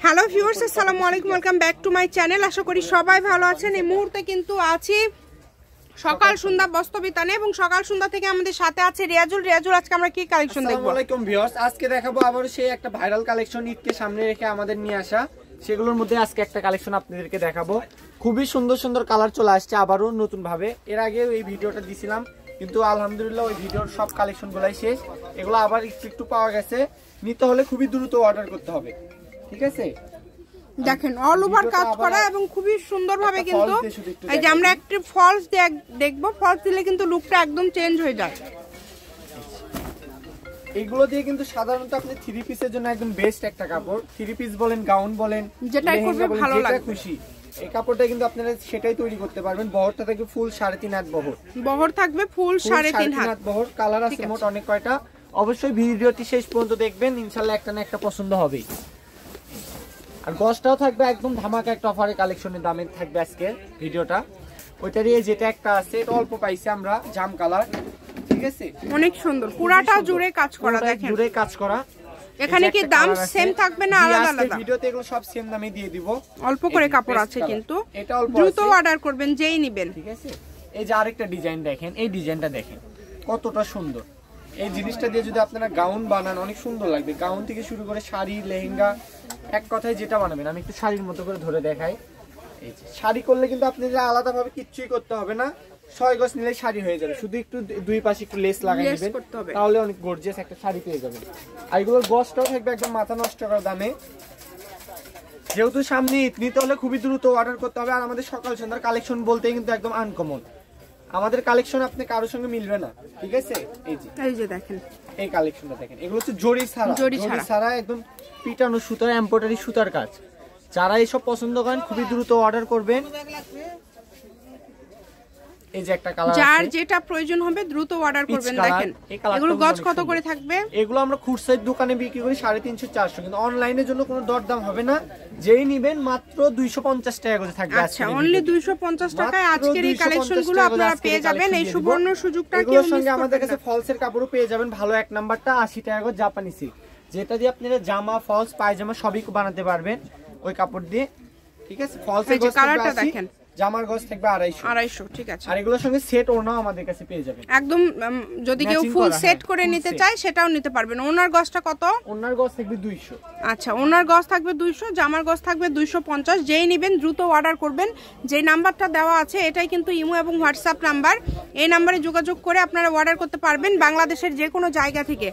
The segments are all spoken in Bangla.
হ্যালো ভিউয়ার্স, আসসালামু আলাইকুম, welcome back to my channel. আশা করি সবাই ভালো আছেন। এই মুহূর্তে কিন্তু আছি সকাল সন্ধ্যা বস্ত্রবিতানে এবং সকাল সন্ধ্যা থেকে আমাদের সাথে আছে রিয়াজুল। রিয়াজুল, আজকে আমরা কি কালেকশন দেখব? আসসালামু আলাইকুম ভিউয়ার্স, আজকে দেখাবো আবার সেই একটা ভাইরাল কালেকশন ঈদকে সামনে রেখে আমাদের নিয়ে আসা। সেগুলোর মধ্যে আজকে একটা কালেকশন আপনাদেরকে দেখাবো। খুবই সুন্দর সুন্দর কালার চলে আসছে আবারও নতুন ভাবে। এর আগে এই ভিডিওটা দিছিলাম, কিন্তু আলহামদুলিল্লাহ ওই ভিডিওর সব কালেকশন গুলাই শেষ। এগুলো আবার একটু পাওয়া গেছে। নিতে হলে খুবই দ্রুত অর্ডার করতে হবে, ঠিক আছে? দেখেন অল ওভার কাজ করা এবং খুবই সুন্দরভাবে কিন্তু এই যে আমরা একটা ফলস দেখবো। ফলস দিলে কিন্তু লুকটা একদম চেঞ্জ হয়ে যায়। এগুলো দিয়ে কিন্তু সাধারণত আপনি থ্রি পিসের জন্য একদম বেস্ট একটা কাপড়। থ্রি পিস বলেন, গাউন বলেন, যেটাই করবে ভালো লাগবে, খুশি এই কাপড়টা কিন্তু আপনারা সেটাই তৈরি করতে পারবেন। বহরটা থাকবে ফুল 3.5 হাত বহর। বহর থাকবে ফুল 3.5 হাত বহর। কালার আছে মোট অনেক কয়টা। অবশ্যই ভিডিওটি শেষ পর্যন্ত দেখবেন, ইনশাআল্লাহ একটা না একটা পছন্দ হবেই। আর গসটাও থাকবে একদম ধামাকা একটা অফারে কালেকশনের দামে থাকবে আজকে ভিডিওটা। ওইটারই যেটা একটা আছে এটা অল্প পাইছি আমরা, জাম কালার, ঠিক আছে? অনেক সুন্দর, পুরাটা জুড়ে কাজ করা। দেখেন জুড়ে কাজ করা। এখানে কি দাম সেম থাকবে না আলাদা আলাদা? ভিডিওতে এগুলো সব সেম দামে দিয়ে দিব। অল্প করে কাপড় আছে কিন্তু এটা অল্প, দ্রুত অর্ডার করবেন যেই নেবেন, ঠিক আছে? এই যে আরেকটা ডিজাইন দেখেন, এই ডিজাইনটা দেখেন কতটা সুন্দর। এই জিনিসটা দিয়ে যদি আপনারা গাউন বানান অনেক সুন্দর লাগবে। গাউন থেকে শুরু করে শাড়ি, লেহেঙ্গা, এক কথায় যেটা বানাবেন। আমি একটু শাড়ির মতো করে ধরে দেখাই। এই যে শাড়ি করলে কিন্তু আপনি আলাদা ভাবে কিচ্ছুই করতে হবে না, 6 গজ নিলে শাড়ি হয়ে যাবে। শুধু একটু দুই পাশে একটু লেস লাগাই দিবেন, তাহলে অনেক গর্জিয়াস একটা শাড়ি পেয়ে যাবেন। আর এগুলোর গজটাও থাকবে একদম মাথা নষ্ট করার দামে। যেহেতু সামনে ঈদ, নিতে হলে খুবই দ্রুত অর্ডার করতে হবে। আর আমাদের সকাল সন্ধ্যার কালেকশন বলতে কিন্তু একদম আনকমন। আমাদের কালেকশন আপনি কারোর সঙ্গে মিলবে না, ঠিক আছে? এই যে দেখেন এই কালেকশনটা দেখেন, এগুলো হচ্ছে জরি ছাড়া একদম পিটানো সুতার, এমব্রয়ডারি সুতার কাজ। যারা এইসব পছন্দ করেন খুবই দ্রুত অর্ডার করবেন। এই যে একটা কালার, যার যেটা প্রয়োজন হবে দ্রুত অর্ডার করবেন। দেখেন এগুলো গজ কত করে থাকবে? এগুলো আমরা খুচরা দোকানে বিক্রি করি 350-400, কিন্তু অনলাইনের জন্য কোনো দরদাম হবে না। যেই নেবেন মাত্র 250 টাকা করে থাকবে। আচ্ছা, অনলি 250 টাকায় আজকের এই কালেকশনগুলো আপনারা পেয়ে যাবেন। এই সুবর্ণ সুযোগটা কি এগুলোর সঙ্গে আমাদের কাছে ফলসের কাপড়ও পেয়ে যাবেন। ভালো এক নাম্বারটা 80 টাকা করে জাপানি সিল্ক, যেটা দিয়ে আপনারা জামা, ফলস, পায়জামা সবই বানাতে পারবেন ওই কাপড় দিয়ে, ঠিক আছে? ফলসের কালারটা দেখেন, জামার গজ থাকবে 250, ঠিক আছে? আর এগুলোর সঙ্গে সেট ওড়নাও আমাদের কাছে পেয়ে যাবেন একদম। যদি কেউ ফুল সেট করে নিতে চায় সেটাও নিতে পারবেন। ওনার গজটা কত? ওনার গজ থাকবে 200। আচ্ছা, ওনার গজ থাকবে 200, জামার গজ থাকবে 250। যেই নেবেন দ্রুত অর্ডার করবেন। যে নাম্বারটা দেওয়া আছে এটাই কিন্তু ইমো এবং হোয়াটসঅ্যাপ নাম্বার। এই নাম্বারে যোগাযোগ করে আপনারা অর্ডার করতে পারবেন বাংলাদেশের যে কোনো জায়গা থেকে।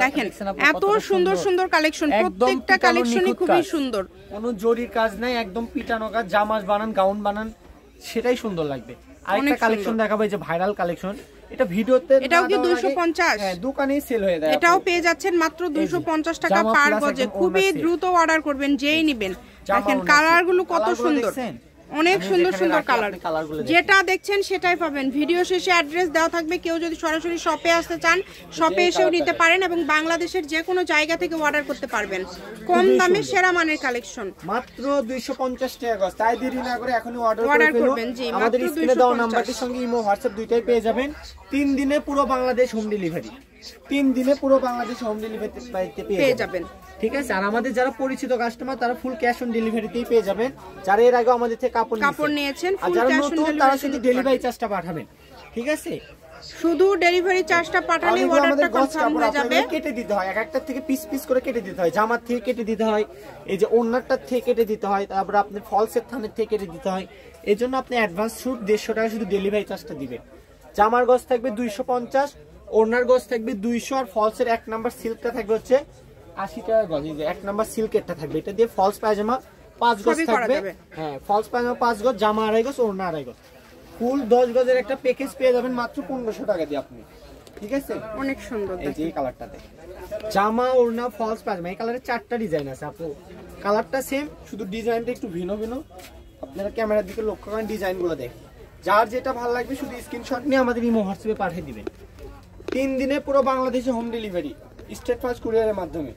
দেখেন এত সুন্দর সুন্দর কালেকশন, প্রত্যেকটা কালেকশনই খুবই সুন্দর। কোনো জরির কাজ নাই, একদম পিটানো কাজ। জামা বানান, গাউন বানান, সেটাই সুন্দর লাগবে। আরেকটা কালেকশন দেখাবো, এই যে ভাইরাল কালেকশন। এটা ভিডিওতে এটাও কি 250? হ্যাঁ, দোকানেই সেল হয়ে যায়। এটাও পেয়ে যাচ্ছেন মাত্র 250 টাকা পার গজে। খুবই দ্রুত অর্ডার করবেন যেই নেবেন। দেখেন কালারগুলো কত সুন্দর, অনেক সুন্দর সুন্দর কালার। যেটা দেখছেন সেটাই পাবেন। ভিডিও শেষে অ্যাড্রেস দেওয়া থাকবে। কেউ যদি সরাসরি শপে আসতে চান শপে এসেও নিতে পারেন এবং বাংলাদেশের যে কোনো জায়গা থেকে অর্ডার করতে পারবেন। কম দামে সেরা মানের কালেকশন, মাত্র 250 টাকা গজ। তাই দেরি না করে এখনই অর্ডার করবেন। আমাদের স্ক্রিনে দেওয়া নাম্বারটির সঙ্গে ইমো, হোয়াটসঅ্যাপ দুইটাই পেয়ে যাবেন। 3 দিনে পুরো বাংলাদেশ হোম ডেলিভারি। 3 দিনে পুরো বাংলাদেশ হোম ডেলিভারি পেয়ে যাবেন, ঠিক আছে? আর আমাদের যারা পরিচিত কাস্টমার তারা ফুল ক্যাশ অন ডেলিভারিতেই পেয়ে যাবেন। যারা এর আগে আমাদের থেকে কাপড় নিয়েছেন, আর যারা নতুন তারা শুধু ডেলিভারি চার্জটা পাঠাবেন, ঠিক আছে? শুধু ডেলিভারি চার্জটা পাঠালেই অর্ডারটা কনফার্ম হয়ে যাবে। কেটে দিতে হয়, এক একটা থেকে পিস পিস করে কেটে দিতে হয়। জামার থেকে কেটে দিতে হয়, এই যে ওড়নাটার থেকে কেটে দিতে হয়, তারপর আপনি ফলসের থানের থেকে কেটে দিতে হয়। এজন্য আপনি অ্যাডভান্স শুট 150 টাকা শুধু ডেলিভারি চার্জটা দিবেন। জামার গজ থাকবে 250, ওড়নার গজ থাকবে 200, আর ফলসের 1 নাম্বার সিল্কটা থাকবে হচ্ছে 80 টাকা গজ। এই যে 1 নাম্বার সিল্কেরটা থাকবে, এটা দিয়ে ফলস পায়জামা 5 গজ থাকবে। হ্যাঁ, ফলস পায়জামা 5 গজ, জামা 2.5 গজ, ওড়না 2.5 গজ। ফুল 10 গজের একটা প্যাকেজ পেয়ে যাবেন মাত্র 1500 টাকা দিয়ে আপনি, ঠিক আছে? অনেক সুন্দর। এই যে কালারটা দেখেন, জামা, ওড়না, ফলস পায়জামা। এই কালারে 4টা ডিজাইন আছে আপু। কালারটা সেম, শুধু ডিজাইনটা একটু ভিন্ন ভিন্ন। আপনারা ক্যামেরার দিকে লক্ষ্য করেন, ডিজাইনগুলো দেখেন। যার যেটা ভালো লাগবে শুধু স্ক্রিনশট নিয়ে আমাদের ইমো হোয়াটসঅ্যাপে পাঠিয়ে দিবেন। 3 দিনে পুরো বাংলাদেশে হোম ডেলিভারি, স্টেট ফাস্ট কুরিয়ারের মাধ্যমে।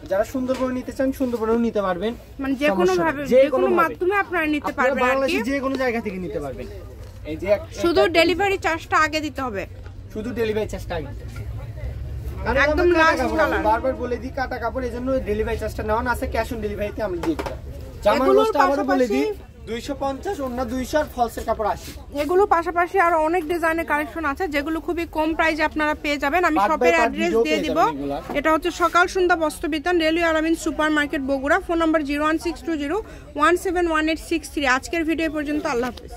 যারা সুন্দরবনে নিতে চান সুন্দরবনেও নিতে পারবেন, মানে যে কোনো ভাবে, যে কোনো মাধ্যমে আপনারা নিতে পারবেন। বাংলাদেশে যে কোনো জায়গা থেকে নিতে পারবেন। এই যে শুধু ডেলিভারি চার্জটা আগে দিতে হবে, শুধু ডেলিভারি চার্জটা আগে। একদম লাস্ট কালার। বারবার বলে দিই কাটা কাপড়, এজন্য ডেলিভারি চার্জটা নেওয়া না, আছে ক্যাশ অন ডেলিভারিতে আমরা দিয়ে দিই। জামার লসটা আবার বলে দিই 250, অন্য 200 আর ফলসের কাপড় 80। এগুলো পাশাপাশি আরো অনেক ডিজাইনের কালেকশন আছে যেগুলো খুবই কম প্রাইসে আপনারা পেয়ে যাবেন। আমি শপের অ্যাড্রেস দিয়ে দিব। এটা হচ্ছে সকাল সন্ধ্যা বস্ত্র বিতান, রেলওয়ে আলামিন super market Bogura. Phone number 01620171863। আজকের ভিডিও পর্যন্ত, আল্লাহ হাফেজ।